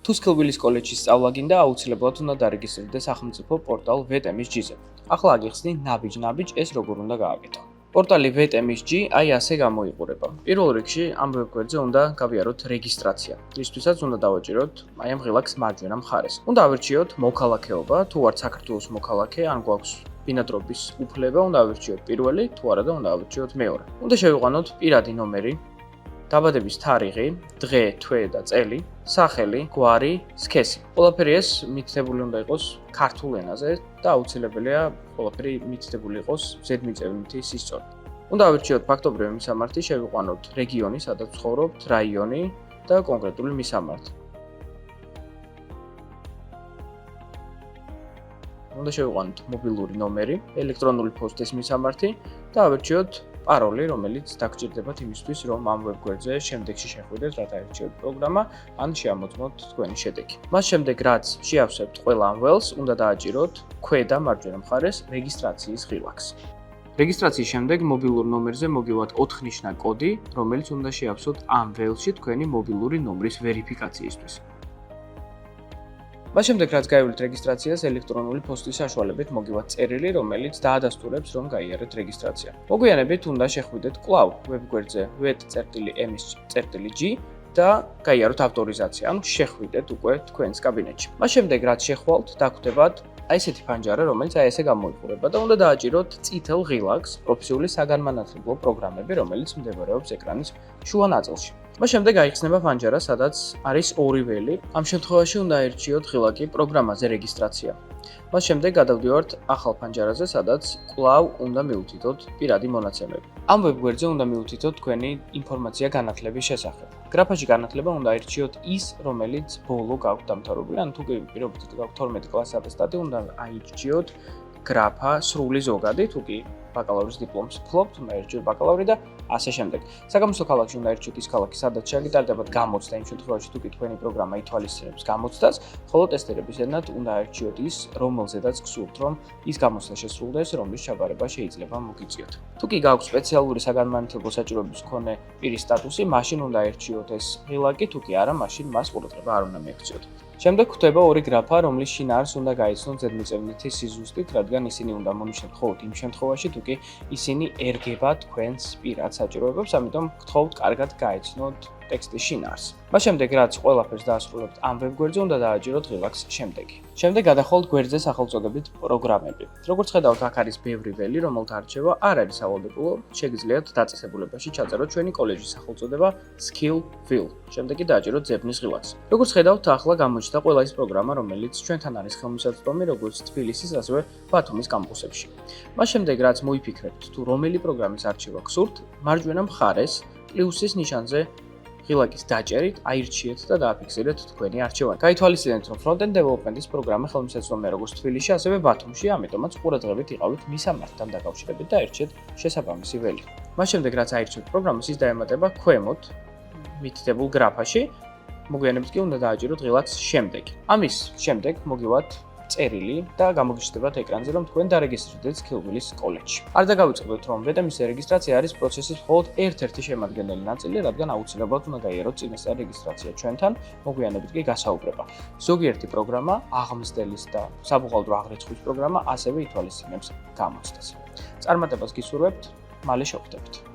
თუ სქილბილის კოლეჯში სწავლა გინდა, აუცილებლად უნდა დარეგისტრირდე სახელმწიფო პორტალ VTMSG-ზე. ახლა აგიხსნი ნაბიჯ-ნაბიჯ ეს როგორ უნდა გააკეთო. პორტალი VTMSG აი ასე გამოიყურება. პირველ რიგში ამ ვებგვერდზე უნდა გავიაროთ რეგისტრაცია. ისთვისაც უნდა დავაჭიროთ აი ამ ღილაკს მარჯვენა მხარეს. უნდა ავირჩიოთ მოქალაქეობა, თუ ვართ საქართველოს მოქალაქე, ან გვაქვს ბინადრობის უფლება, უნდა ავირჩიოთ პირველი, თუ არა და უნდა ავირჩიოთ მეორე. უნდა შევიყვანოთ პირადი ნომერი, დაბადების თარიღი, დღე, თვე და წელი, სახელი, გვარი, სქესი. ყველაფერი ეს მითითებული უნდა იყოს ქართულ ენაზე და აუცილებელია ყველაფერი მითითებული იყოს ზედმიწევნითი სისწორით. უნდა ავირჩიოთ ფაქტობრივი მისამართი, შევიყვანოთ რეგიონი, სადაც ვცხოვრობთ, რაიონი და კონკრეტული მისამართი. უნდა შევიყვანოთ მობილური ნომერი, ელექტრონული პოსტის მისამართი და ავირჩიოთ პაროლი, რომელიც დაგჭირდებათ იმისთვის, რომ ამ ვებგვერდზე შემდეგში შეხვიდეთ, რათა აირჩიოთ პროგრამა, ან შეამოწმოთ თქვენი შედეგი. მას შემდეგ, რაც შეავსებთ ყველა ამ ველს, უნდა დააჭიროთ ქვედა მარჯვენა მხარეს რეგისტრაციის ღილაკს. რეგისტრაციის შემდეგ მობილურ ნომერზე მოგივათ 4 ნიშნა კოდი, რომელიც უნდა შეავსოთ ამ ველში თქვენი მობილური ნომრის ვერიფიკაციისთვის. მას შემდეგ, რაც გაივლით რეგისტრაციას, ელექტრონული პოსტის საშუალებით მოგივათ წერილი, რომელიც დაადასტურებს, რომ გაიარეთ რეგისტრაცია. მოგვიანებით უნდა შეხვიდეთ კვლავ ვებგვერდზე vet.ms.g და გაიაროთ ავტორიზაცია, ანუ შეხვიდეთ უკვე თქვენს კაბინეტში. მას შემდეგ, რაც შეხვალთ, დაგვხვდებათ აი ესეთი ფანჯარა, რომელიც აი ესე გამოიყურება და უნდა დააჭიროთ წითელ ღილაკს, პროფესიული საგანმანათლებლო პროგრამები, რომელიც მდებარეობს ეკრანის შუა ნაწილში. მას შემდეგ აიხსნება ფანჯარა, სადაც არის ორი ველი. ამ შემთხვევაში უნდა აირჩიოთ ღილაკი პროგრამაზე რეგისტრაცია. მას შემდეგ გადავდივართ ახალ ფანჯარაზე, სადაც კვლავ უნდა მივუთითოთ პირადი მონაცემები. ამ ვებგვერდზე უნდა მივუთითოთ თქვენი ინფორმაცია განათლების შესახებ. გრაფაში განათლება უნდა აირჩიოთ ის, რომელიც ბოლო გაქვთ დამთავრებული, ან თუ პირობითად გაქვთ 12 კლასის ატესტატი, უნდა აირჩიოთ გრაფა სრული ზოგადი, თუ კი ბაკალავრის დიპლომს ფლობთ, უნდა აირჩიოთ ბაკალავრი და ასე შემდეგ. საგამოცდო ქალაქში უნდა აირჩიოთ ის ქალაქი, სადაც შეგიტარდებათ გამოცდა, იმ შემთხვევაში თუ კი თქვენი პროგრამა ითვალისწინებს გამოცდას, ხოლო ტესტერებისადმი უნდა აირჩიოთ ის, რომელზედაც გსურთ, რომ ის გამოცდა შესრულდეს, რომლის ჩაბარება შეიძლება მოგიწიოთ. თუ კი გაქვთ სპეციალური საგანმანათლებლო საჭიროების მქონე პირის სტატუსი, მაშინ უნდა აირჩიოთ ეს ღილაკი, თუ კი არა, მაშინ მას ყურადღება არ უნდა მიაქციოთ. შემდეგ გვხვდება ორი გრაფა, რომლის შინაარს უნდა გაიცნოთ ზედმიწევნითი სიზუსტით, რადგან ისინი უნდა მონიშნოთ მხოლოდ იმ შემთხვევაში, თუ კი ისინი ერგება თქვენს პირად საჭიროებებს, ამიტომ გთხოვთ კარგად გაიცნოთ ტექსტის შინაარს. მას შემდეგ, რაც ყველაფერს დაასრულებთ ამ ვებგვერდზე, უნდა დააჭიროთ ღილაკს შემდეგი. შემდეგ გადახვალთ გვერდზე სახელწოდებით პროგრამები. როგორც ხედავთ, აქ არის ბევრი ველი, რომელთა არჩევა არ არის სავალდებულო, შეგიძლიათ დაწესებულებაში ჩაწეროთ ჩვენი კოლეჯის სახელწოდება Skillville. შემდეგ კი დააჭიროთ ძებნის ღილაკს. როგორც ხედავთ, ახლა გამოჩნდა ყველა ის პროგრამა, რომელიც ჩვენთან არის ხელმისაწვდომი, როგორც თბილისის, ასევე ბათუმის კამპუსებში. მას შემდეგ, რაც მოიფიქრებთ, თუ რომელი პროგრამის არჩევა გსურთ, მარჯვენა მხარეს პლუსის ნიშანზე ღილაკის დაჭერით აირჩიეთ და დააფიქსირეთ თქვენი არჩევანი. გაითვალისწინეთ, რომ front-end development-ის პროგრამა ხელმისაწვდომია როგორც თბილისში, ასევე ბათუმში, ამიტომაც ყურადღებით იყავით მისამართთან დაკავშირებით და აირჩიეთ შესაბამისი ველი. მას შემდეგ, რაც აირჩიეთ პროგრამას, ის დაემატება ქვემოთ მითითებულ გრაფაში. მოგვიანებით კი უნდა დააჭიროთ ღილაკს შემდეგი. ამის შემდეგ მოგივათ წერილი და გამოგიჩნდებათ ეკრანზე, რომ თქვენ დარეგისტრირდეთ Skillville-ის კოლეჯში. არ დაგავიწყდეთ, რომ VTMS რეგისტრაცია არის პროცესის მხოლოდ ერთ-ერთი შემადგენელი ნაწილი, რადგან აუცილებლად უნდა გაიაროთ წინასწარ რეგისტრაცია ჩვენთან, მოგვიანებით კი გასაუბრება. ზოგიერთი პროგრამა, აღმზრდელის და საბუღალტრო აღრიცხვის პროგრამა ასევე ითვალისწინებს გამოცდას. წარმატებას გისურვებთ, მალე შევხვდებით.